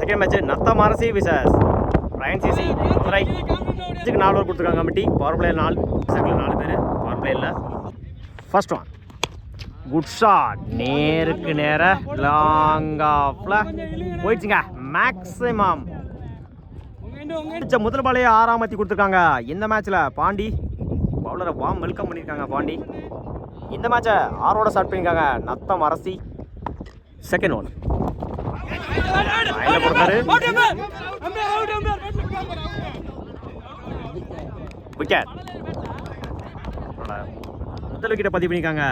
Second match Natham Arasi versus Rayan CC Madurai. 4 over கொடுத்துருக்காங்க committee. Power player 4 பேர் power பிளேயரில். ஃபர்ஸ்ட் ஒன் குட் ஷாட், நேருக்கு நேர லாங் ஆஃப்ல போயிடுச்சுங்க. மேக்ஸிமம் முதல் பாலையே 6ஆம் மத்தி கொடுத்துருக்காங்க. இந்த மேட்ச்சில் பாண்டி பவுலரை வார்ம் வெல்கம் பண்ணியிருக்காங்க. பாண்டி இந்த மேட்சை 6ஓட ஸ்டார்ட் பண்ணியிருக்காங்க நத்தம் அரசி. செகண்ட் ஒன் கொடுத்தாரு விக்கெட். முதல் விக்கெட்டை பதிவு பண்ணியிருக்காங்க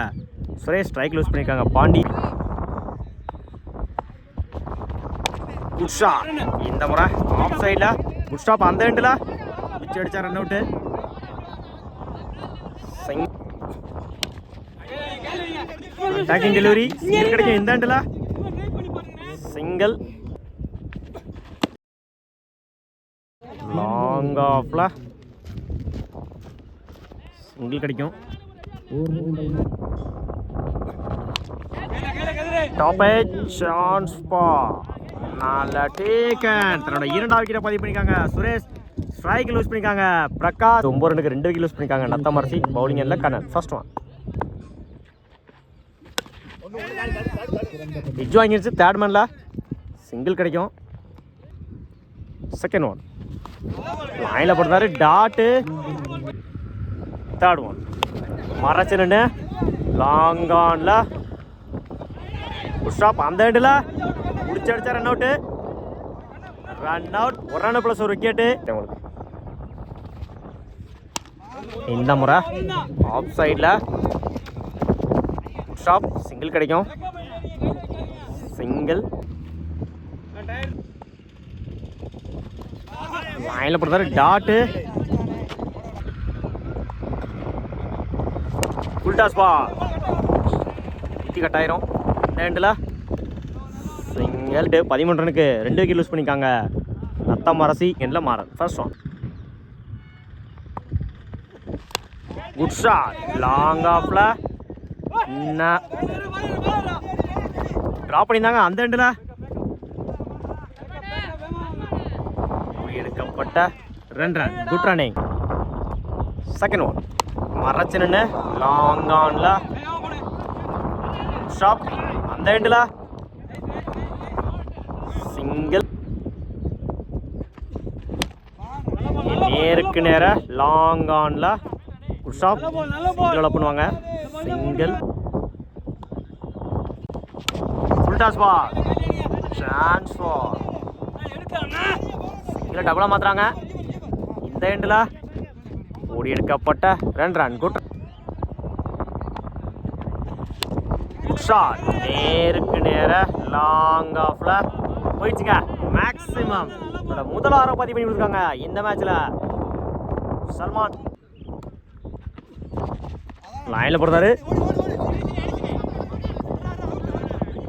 சுரேஷ். ஸ்ட்ரைக் லூஸ் பண்ணியிருக்காங்க பாண்டி. குட் ஷாட், இந்த முறை ஆஃப் சைடில் குட் ஸ்டாப். அந்த எண்டில் பிச்சு அடிச்சா ரன் அவுட்டு. அட்டாக்கிங் டெலிவரி கிடைக்கும் இந்த எண்டில் சிங்கிள். லாங் ஆஃப்ல சிங்கிள் கிடைக்கும். டாப் எட்ஜ் சான்ஸ் ஃபார் நல்ல டேக்கன். தன்னோட 2வது விக்கெட்டை பதிவு பண்ணியிருக்காங்க சுரேஷ். ஸ்ட்ரைக் லூஸ் பண்ணியிருக்காங்க பிரகாஷ். 9 ரன்னுக்கு 2 விக்கெட் லூஸ் பண்ணியிருக்காங்க நத்தம் அரசி. பவுலிங் எல்லாம் கண்ணன். ஃபர்ஸ்ட் ஒன் எட்ஜ் வாங்கிடுச்சு. தேர்ட் மேன்ல சிங்கிள் கிடைக்கும். செகண்ட் ஒன் லைனில் போட்டாரு டாட்டு. தேர்ட் ஒன் மறைச்சு லாங் ஆன்ல குட் ஸ்டாப். அந்த எண்டில் முடிச்சு அடிச்சா run out. Run out. 1 run plus 1 wicket. இந்த முறை ஆஃப் சைடில் குட் ஸ்டாப். சிங்கிள் கிடைக்கும். சிங்கிள் லைனில் போட்டாரு டாட்டு. ஃபுல் டாஸ் பால் குத்தி கட்டாயிரும். இந்த எண்டில் சிங்கிள். 13 ரனுக்கு 2 விக்கெட் லூஸ் பண்ணியிருக்காங்க நத்தம் அரசி. எண்டில் மாறன். First one good shot, long ஆஃப்ல ட்ராப் பண்ணியிருந்தாங்க. அந்த எண்டில் எடுக்கப்பட்ட 2 run. Good running. Second one மறைச்சு லாங் ஆன்ல ஸ்டாப். அந்த எண்டில் சிங்கிள். நேருக்கு நேர லாங் ஆன்ல குட் ஸ்டாப். சிங்கிள் பண்ணுவாங்க. Single. Full toss ball chance for single. டபுளாக மாற்றுறாங்க. இந்த எண்டில் ஓடி எடுக்கப்பட்ட 2 ரன். குட் ஷாட், நேருக்கு நேர லாங் ஆஃப்ல போயிடுச்சுங்க. மேக்ஸிமம் முதல் 6 பதிவு பண்ணி கொடுத்துருக்காங்க இந்த மேட்ச்ல. சல்மான் லைனில் போடுறாரு.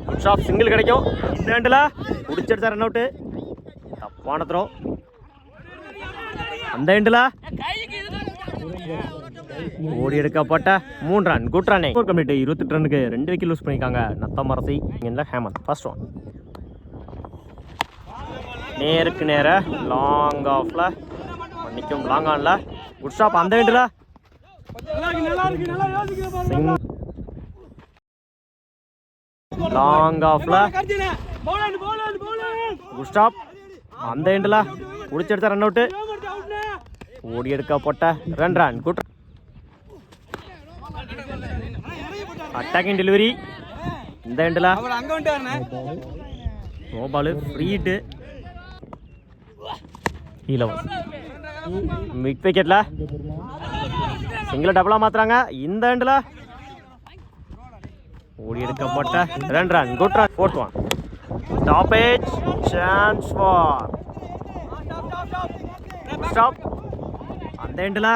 குட் ஷாட், சிங்கிள் கிடைக்கும். இந்த எண்டில் பிடிச்செடுத்தா ரன் அவுட்டு. தப்பான த்ரோ. அந்த எண்டில் ஓடி எடுக்கப்பட்ட 3 ரன். Good running. கம்ப்ளீட். 28 ரனுக்கு 2 விக்கெட் லூஸ் பண்ணியிருக்காங்க நத்தம் அரசி. இங்கே ஹேமந்த். ஃபர்ஸ்ட் ஒன் நேருக்கு நேர லாங் ஆஃப்ல நிற்கும். லாங் ஆன்ல குட் ஸ்டாப். அந்த எண்டில் லாங் ஆஃப்ல குட் ஸ்டாப். அந்த எண்டில் பிடிச்செடுத்த ரன் அவுட்டு. ஓடி எடுக்கப்பட்ட 2 ரன். Good attacking delivery. இந்த எண்டில் no ball. Free hit. Mid விக்கெட்ல சிங்கிள் டபுளாக மாற்றுறாங்க. இந்த எண்டில் ஓடி எடுக்கப்பட்ட 2 run. Good run. Fourth one top edge chance for stop. அந்த எண்டில்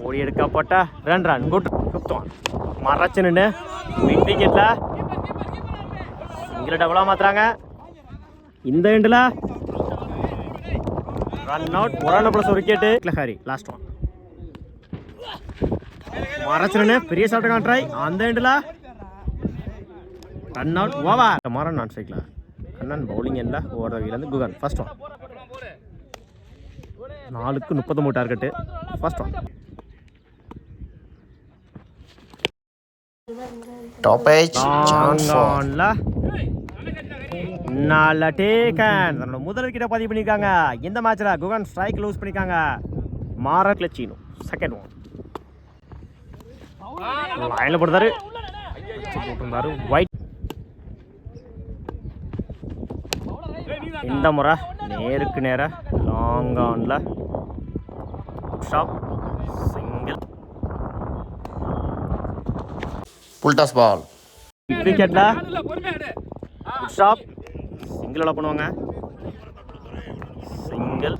ஓடி எடுக்கப்பட்ட 2 ரன். குட். ஃபிஃப்த் ஒன் மறைச்சு மிட் விக்கெட்டில் சிங்கிள் டபுளாக மாற்றுறாங்க. இந்த எண்டில் run out. 1 run plus 1 wicket. Hari. Last one மறைச்சு பெரிய ஷாட்டுக்கான ட்ரை. அந்த எண்டில் ரன் அவுட். ஓவர். மாறன் நான் ஸ்ட்ரைக்கில் கண்ணன் பவுலிங் எண்ணில் ஓவர் த வீலேருந்து குகன். First one. 4க்கு 33 target. First one. Top edge ஆன்ல நல்ல டேக்கன். தன்னோட முதல் விக்கெட்டை பதிவு பண்ணியிருக்காங்க இந்த மேட்ச்சில். குகன் ஸ்ட்ரைக் லூஸ் பண்ணியிருக்காங்க. மாற கிளச்சினோ செகண்ட் ஒன். லைனில் போட்டுருந்தாரு. போட்டிருந்தாரு ஒயிட். இந்த முறை நேருக்கு நேராக லாங் ஆனில் ஷாப் சிங்கிள். புல்டாஸ் பால் விக்கெட்டில் ஷாப் சிங்கிள் பண்ணுவாங்க. சிங்கிள்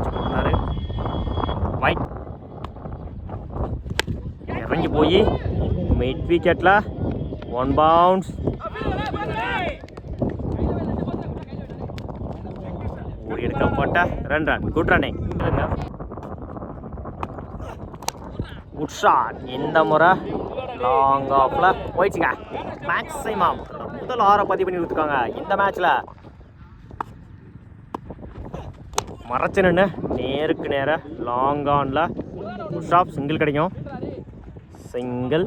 போட்டிருந்தாரு ஒயிட். இறங்கி போய் மிட் விக்கெட்டில் 1 பவுன்ஸ். ஓடி எடுக்கப்பட்ட 2 run. Good running. Good shot. இந்த முறை லாங் ஆஃப்ல போயிடுச்சுங்க. மேக்ஸிமம் முதல் 6 பதிவு பண்ணி கொடுத்துருக்காங்க இந்த மேட்ச்சில். மறைச்சு நின்று நேருக்கு நேராக லாங் ஆனில் குட் ஷாட் சிங்கிள் கிடைக்கும். Single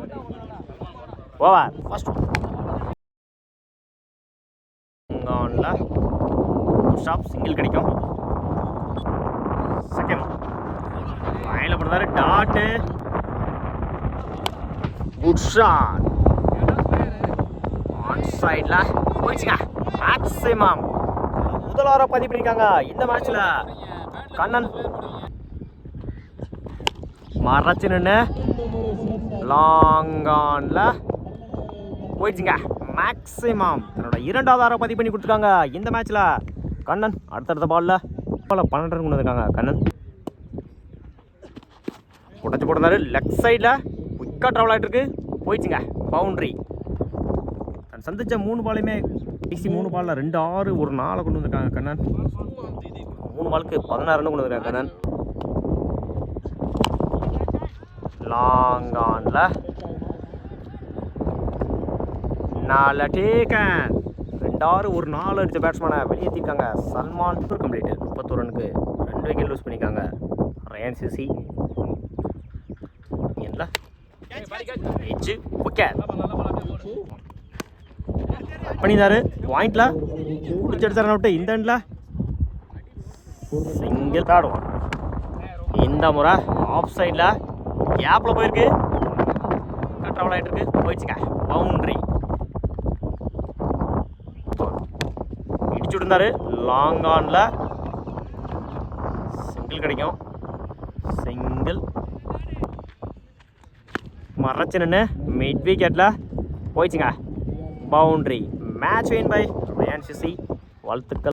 over. ஃபர்ஸ்ட் ஆனில் ஷாப் சிங்கிள் கிடைக்கும். செகண்ட் லைனில் போடுறாரு டாட்டு. குட் ஷாட் ஆன் சைடில் போயிடுச்சுங்க. மேக்ஸிமம் முதல் ஓவரை பதிவு பண்ணியிருக்காங்க இந்த மேட்ச்சில். கண்ணன் மறைச்சு நின்று லாங் ஆனில் போயிடுச்சுங்க. மேக்ஸிமம் தன்னோட 2வது ஓவரை பதிவு பண்ணி கொடுத்துருக்காங்க இந்த மேட்ச்சில். கண்ணன் அடுத்தடுத்த பாலில் 12 ரன் கொண்டு வந்திருக்காங்க. கண்ணன் உடச்சி போட்டிருந்தாரு. லெஃப்ட் சைடில் குயிக்காக ட்ராவல் ஆகிட்டு இருக்கு. போயிடுச்சுங்க பவுண்ட்ரி. தன் சந்திச்ச 3 பாலையுமே டிசி 3 பாலில் 2 6 1 4 கொண்டு வந்திருக்காங்க கண்ணன். 3 பாலுக்கு 16 ரன் கொண்டு வந்திருக்காங்க கண்ணன். லாங் ஆனில் நாலு டேக்கன். 2 6 1 4 அடித்த பேட்ஸ்மேனை வெளியேற்றிருக்காங்க. சல்மான் கம்ப்ளீட் 31 ரனுக்கு 2 விக்கெட் லூஸ் பண்ணியிருக்காங்க. ரயான் சிசி எட்ஜு விக்கெட் பண்ணியிருந்தாரு. பாயிண்டில் பிடிச்சி அடிச்சாரு விட்டு இந்த எண்டில் சிங்கிள் ஆடுவான். இந்த முறை ஆஃப் சைடில் கேப்பில் போயிருக்கு. ட்ராவல் ஆகிட்டு இருக்கு. போயிடுச்சுங்க பவுண்ட்ரி. இடிச்சு விட்டுருந்தாரு. லாங் ஆனில் சிங்கிள் கிடைக்கும். சிங்கிள் மறைச்சு நின்று மிட் விக்கெட்டில் போயிடுச்சுங்க boundary. Match win by Rayan CC. வாழ்த்துக்கள்.